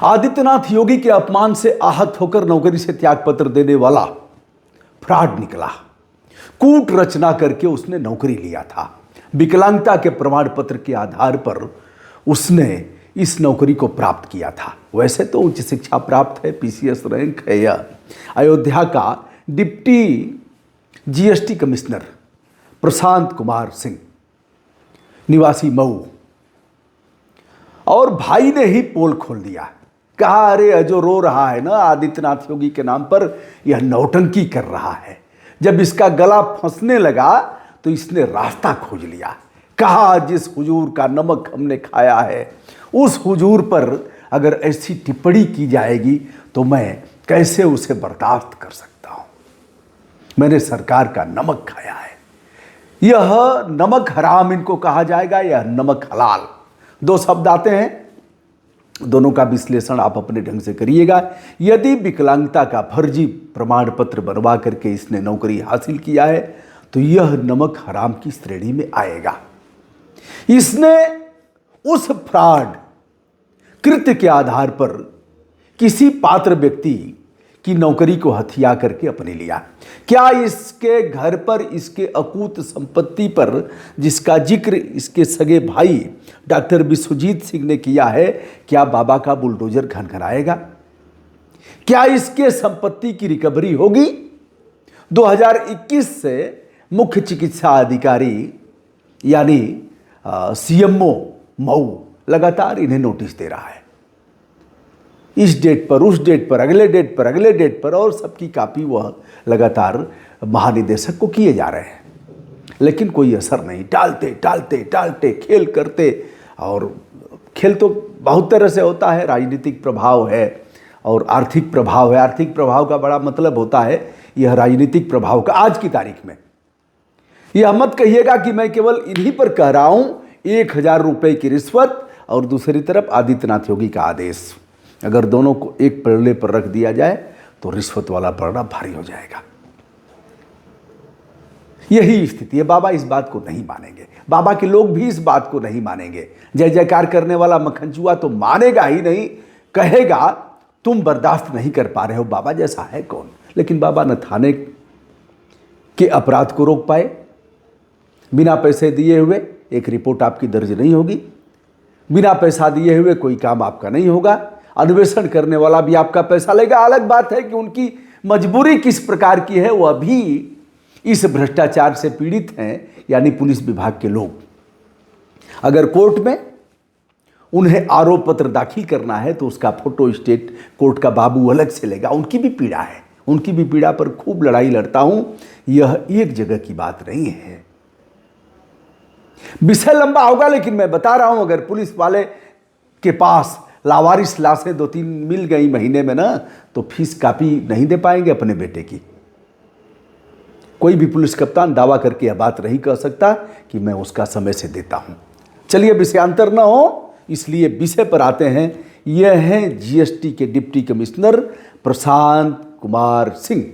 आदित्यनाथ योगी के अपमान से आहत होकर नौकरी से त्यागपत्र देने वाला फ्रॉड निकला। कूट रचना करके उसने नौकरी लिया था। विकलांगता के प्रमाण पत्र के आधार पर उसने इस नौकरी को प्राप्त किया था। वैसे तो उच्च शिक्षा प्राप्त है, पीसीएस रैंक है। यह अयोध्या का deputy GST commissioner Prashant Kumar Singh, निवासी मऊ, और भाई ने ही पोल खोल दिया। कहा, अरे जो रो रहा है ना आदित्यनाथ योगी के नाम पर, यह नौटंकी कर रहा है। जब इसका गला फंसने लगा तो इसने रास्ता खोज लिया। कहा, जिस हुजूर का नमक हमने खाया है उस हुजूर पर अगर ऐसी टिप्पणी की जाएगी तो मैं कैसे उसे बर्दाश्त कर सकता हूं। मैंने सरकार का नमक खाया है। यह नमक हराम इनको कहा जाएगा, यह नमक हलाल। दो शब्द आते हैं, दोनों का विश्लेषण आप अपने ढंग से करिएगा। यदि विकलांगता का फर्जी प्रमाण पत्र बनवा करके इसने नौकरी हासिल किया है तो यह नमक हराम की श्रेणी में आएगा। इसने उस फ्रॉड कृत्य के आधार पर किसी पात्र व्यक्ति की नौकरी को हथिया करके अपने लिया। क्या इसके घर पर, इसके अकूत संपत्ति पर, जिसका जिक्र इसके सगे भाई डॉक्टर विश्वजीत सिंह ने किया है, क्या बाबा का बुलडोजर घनघनाएगा? क्या इसके संपत्ति की रिकवरी होगी? 2021 से मुख्य चिकित्सा अधिकारी यानी सीएमओ मऊ लगातार इन्हें नोटिस दे रहा है। इस डेट पर, उस डेट पर, अगले डेट पर, अगले डेट पर, और सबकी कॉपी वह लगातार महानिदेशक को किए जा रहे हैं, लेकिन कोई असर नहीं। टालते टालते टालते खेल करते, और खेल तो बहुत तरह से होता है। राजनीतिक प्रभाव है और आर्थिक प्रभाव है। आर्थिक प्रभाव का बड़ा मतलब होता है यह राजनीतिक प्रभाव का। आज की तारीख में यह मत कहिएगा कि मैं केवल इन्हीं पर कह रहा हूं। 1000 रुपये की रिश्वत और दूसरी तरफ आदित्यनाथ योगी का आदेश, अगर दोनों को एक पलड़े पर रख दिया जाए तो रिश्वत वाला पलड़ा भारी हो जाएगा। यही स्थिति है। बाबा इस बात को नहीं मानेंगे, बाबा के लोग भी इस बात को नहीं मानेंगे। जय जयकार करने वाला मक्खनचूआ तो मानेगा ही नहीं, कहेगा तुम बर्दाश्त नहीं कर पा रहे हो। बाबा जैसा है कौन? लेकिन बाबा न थाने के अपराध को रोक पाए, बिना पैसे दिए हुए एक रिपोर्ट आपकी दर्ज नहीं होगी, बिना पैसा दिए हुए कोई काम आपका नहीं होगा, अन्वेषण करने वाला भी आपका पैसा लेगा। अलग बात है कि उनकी मजबूरी किस प्रकार की है, वह भी इस भ्रष्टाचार से पीड़ित हैं, यानी पुलिस विभाग के लोग। अगर कोर्ट में उन्हें आरोप पत्र दाखिल करना है तो उसका फोटो स्टेट कोर्ट का बाबू अलग से लेगा। उनकी भी पीड़ा है, उनकी भी पीड़ा पर खूब लड़ाई लड़ता हूं। यह एक जगह की बात नहीं है। विषय लंबा होगा, लेकिन मैं बता रहा हूं, अगर पुलिस वाले के पास लावारिस लाशें 2-3 मिल गई महीने में ना, तो फीस कापी नहीं दे पाएंगे अपने बेटे की। कोई भी पुलिस कप्तान दावा करके यह बात नहीं कह सकता कि मैं उसका समय से देता हूं। चलिए, विषयांतर न हो, इसलिए विषय पर आते हैं। यह हैं जीएसटी के डिप्टी कमिश्नर प्रशांत कुमार सिंह।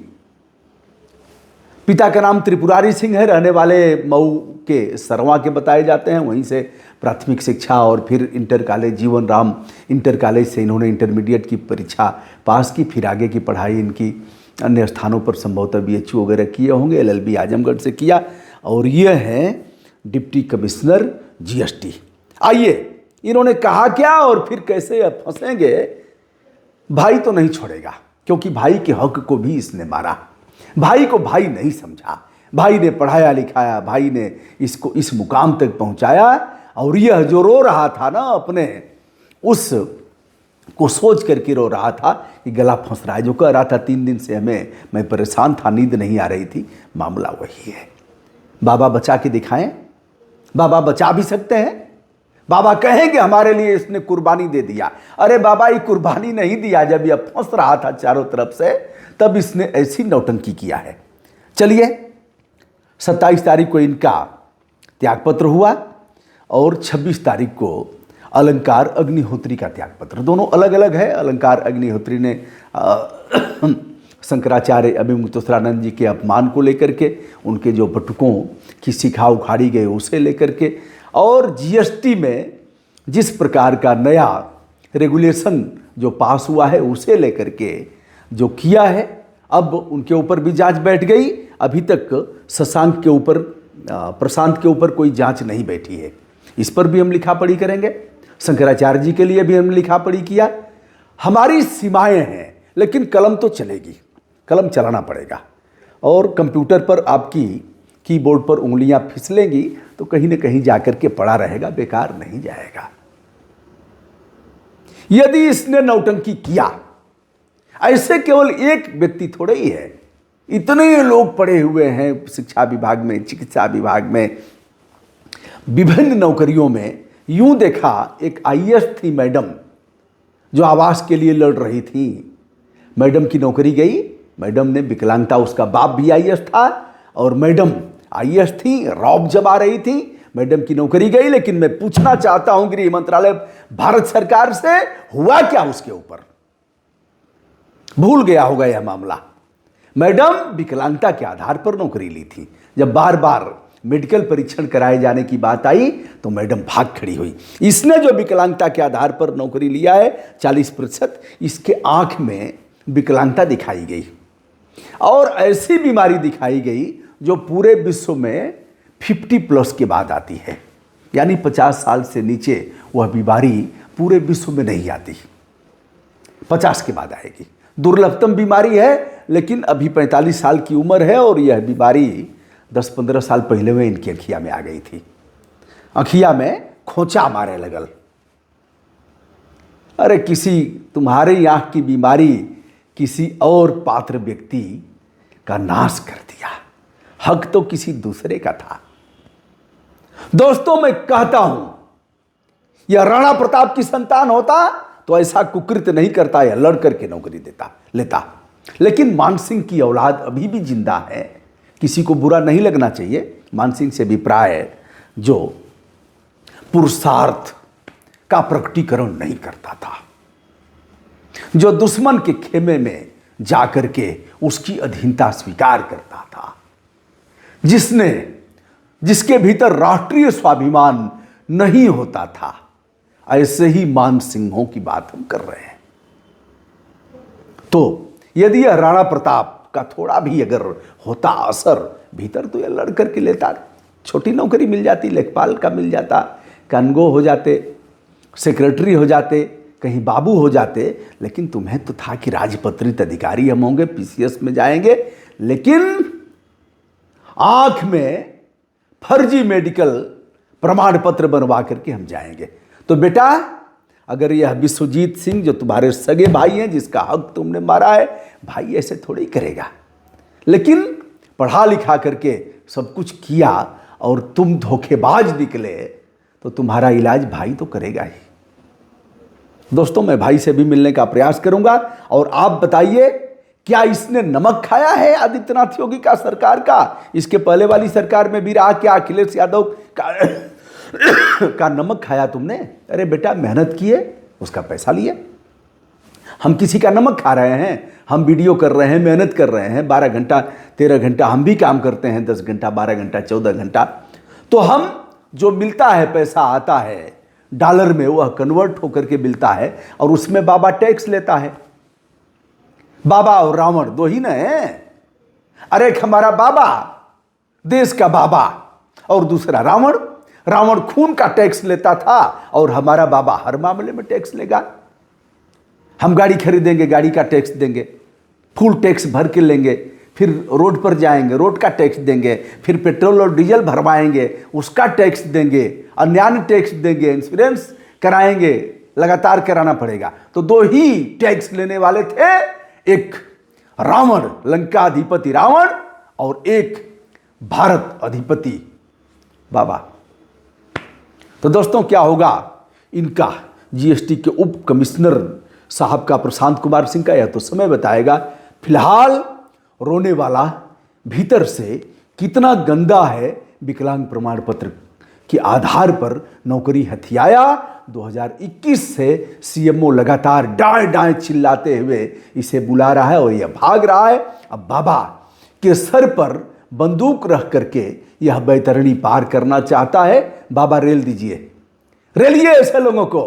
पिता का नाम त्रिपुरारी सिंह है, रहने वाले मऊ के सरवा के बताए जाते हैं। वहीं से प्राथमिक शिक्षा और फिर इंटर कॉलेज, जीवन राम इंटर कॉलेज से इन्होंने इंटरमीडिएट की परीक्षा पास की। फिर आगे की पढ़ाई इनकी अन्य स्थानों पर संभवतः बीएचयू वगैरह किए होंगे। एलएलबी आजमगढ़ से किया। और ये हैं डिप्टी कमिश्नर जीएसटी। आइए, इन्होंने कहा क्या और फिर कैसे फंसेंगे। भाई तो नहीं छोड़ेगा, क्योंकि भाई के हक को भी इसने मारा। भाई को भाई नहीं समझा, भाई ने पढ़ाया लिखाया, भाई ने इसको इस मुकाम तक पहुंचाया। और यह जो रो रहा था ना, अपने उस को सोच करके रो रहा था कि गला फंस रहा है। जो कह रहा था 3 दिन से मैं परेशान था, नींद नहीं आ रही थी, मामला वही है। बाबा बचा के दिखाएं। बाबा बचा भी सकते हैं। बाबा कहेंगे हमारे लिए इसने कुर्बानी दे दिया। अरे बाबा, ये कुर्बानी नहीं दिया। जब यह फंस रहा था चारों तरफ से, तब इसने ऐसी नौटंकी किया है। चलिए, 27 तारीख को इनका त्यागपत्र हुआ और 26 तारीख को अलंकार अग्निहोत्री का त्यागपत्र। दोनों अलग अलग है। अलंकार अग्निहोत्री ने शंकराचार्य अभिमुक्तेश्वरानंद जी के अपमान को लेकर के, उनके जो बटुकों की शिखा उखाड़ी गई उसे लेकर के, और जीएसटी में जिस प्रकार का नया रेगुलेशन जो पास हुआ है उसे लेकर के जो किया है, अब उनके ऊपर भी जांच बैठ गई। अभी तक शशांक के ऊपर, प्रशांत के ऊपर कोई जांच नहीं बैठी है। इस पर भी हम लिखा पढ़ी करेंगे। शंकराचार्य जी के लिए भी हमने लिखा पढ़ी किया। हमारी सीमाएं हैं, लेकिन कलम तो चलेगी, कलम चलाना पड़ेगा। और कंप्यूटर पर आपकी कीबोर्ड पर उंगलियां फिसलेंगी तो कहीं ना कहीं जाकर के पड़ा रहेगा, बेकार नहीं जाएगा। यदि इसने नौटंकी किया, ऐसे केवल एक व्यक्ति थोड़े ही है, इतने लोग पड़े हुए हैं शिक्षा विभाग में, चिकित्सा विभाग में, विभिन्न नौकरियों में। यूं देखा, एक आईएएस थी मैडम जो आवास के लिए लड़ रही थी। मैडम की नौकरी गई, मैडम ने विकलांगता, उसका बाप भी आईएएस था और मैडम आईएएस थी, रौब जमा रही थी, मैडम की नौकरी गई। लेकिन मैं पूछना चाहता हूं गृह मंत्रालय भारत सरकार से, हुआ क्या उसके ऊपर? भूल गया होगा यह मामला। मैडम विकलांगता के आधार पर नौकरी ली थी। जब बार बार मेडिकल परीक्षण कराए जाने की बात आई तो मैडम भाग खड़ी हुई। इसने जो विकलांगता के आधार पर नौकरी लिया है 40%, इसके आंख में विकलांगता दिखाई गई और ऐसी बीमारी दिखाई गई जो पूरे विश्व में 50+ के बाद आती है, यानी 50 साल से नीचे वह बीमारी पूरे विश्व में नहीं आती, 50 के बाद आएगी। दुर्लभतम बीमारी है, लेकिन अभी 45 साल की उम्र है और यह बीमारी 10-15 साल पहले में इनकी अखिया में आ गई थी। अखिया में खोंचा मारे लगल। अरे किसी तुम्हारे आंख की बीमारी किसी और पात्र व्यक्ति का नाश कर दिया, हक तो किसी दूसरे का था। दोस्तों, मैं कहता हूं, यह राणा प्रताप की संतान होता तो ऐसा कुकृत्य नहीं करता, या लड़ करके नौकरी लेता। लेकिन मानसिंह की औलाद अभी भी जिंदा है। किसी को बुरा नहीं लगना चाहिए, मानसिंह से भी प्राय जो पुरुषार्थ का प्रकटीकरण नहीं करता था, जो दुश्मन के खेमे में जाकर के उसकी अधीनता स्वीकार करता था, जिसके भीतर राष्ट्रीय स्वाभिमान नहीं होता था। ऐसे ही मान सिंहों की बात हम कर रहे हैं। तो यदि यह राणा प्रताप का थोड़ा भी अगर होता असर भीतर, तो यह लड़ करके लेता, छोटी नौकरी मिल जाती, लेखपाल का मिल जाता, कानगो हो जाते, सेक्रेटरी हो जाते, कहीं बाबू हो जाते। लेकिन तुम्हें तो था कि राजपत्रित अधिकारी हम होंगे, पीसीएस में जाएंगे, लेकिन आंख में फर्जी मेडिकल प्रमाण पत्र बनवा करके हम जाएंगे। तो बेटा, अगर यह विश्वजीत सिंह जो तुम्हारे सगे भाई हैं, जिसका हक तुमने मारा है, भाई ऐसे थोड़ी करेगा। लेकिन पढ़ा लिखा करके सब कुछ किया और तुम धोखेबाज निकले तो तुम्हारा इलाज भाई तो करेगा ही। दोस्तों, मैं भाई से भी मिलने का प्रयास करूंगा। और आप बताइए, क्या इसने नमक खाया है आदित्यनाथ योगी का सरकार का? इसके पहले वाली सरकार में भी रहा क्या अखिलेश यादव का नमक खाया तुमने? अरे बेटा, मेहनत किए, उसका पैसा लिए। हम किसी का नमक खा रहे हैं? हम वीडियो कर रहे हैं, मेहनत कर रहे हैं, 12 घंटा 13 घंटा हम भी काम करते हैं, 10 घंटा 12 घंटा 14 घंटा। तो हम जो मिलता है, पैसा आता है डॉलर में, वह कन्वर्ट होकर के मिलता है और उसमें बाबा टैक्स लेता है। बाबा और रावण दो ही ना है। अरे एक हमारा बाबा, देश का बाबा, और दूसरा रावण। रावण खून का टैक्स लेता था और हमारा बाबा हर मामले में टैक्स लेगा। हम गाड़ी खरीदेंगे, गाड़ी का टैक्स देंगे, फुल टैक्स भर के लेंगे, फिर रोड पर जाएंगे, रोड का टैक्स देंगे, फिर पेट्रोल और डीजल भरवाएंगे, उसका टैक्स देंगे, अन्य टैक्स देंगे, इंश्योरेंस कराएंगे, लगातार कराना पड़ेगा। तो दो ही टैक्स लेने वाले थे, एक रावण, लंका अधिपति रावण, और एक भारत अधिपति बाबा। तो दोस्तों, क्या होगा इनका? जीएसटी के उप कमिश्नर साहब का, प्रशांत कुमार सिंह का, यह तो समय बताएगा। फिलहाल रोने वाला भीतर से कितना गंदा है। विकलांग प्रमाण पत्र के आधार पर नौकरी हथियाया। 2021 से सीएमओ लगातार डाय डाय चिल्लाते हुए इसे बुला रहा है और यह भाग रहा है। अब बाबा के सर पर बंदूक रख करके यह बैतरणी पार करना चाहता है। बाबा रेल दीजिए, रेलिए ऐसे लोगों को।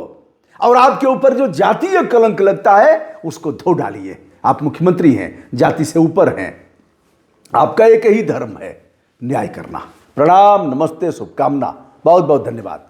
और आपके ऊपर जो जातीय कलंक लगता है उसको धो डालिए। आप मुख्यमंत्री हैं, जाति से ऊपर हैं, आपका एक ही धर्म है, न्याय करना। प्रणाम, नमस्ते, शुभकामना, बहुत बहुत धन्यवाद।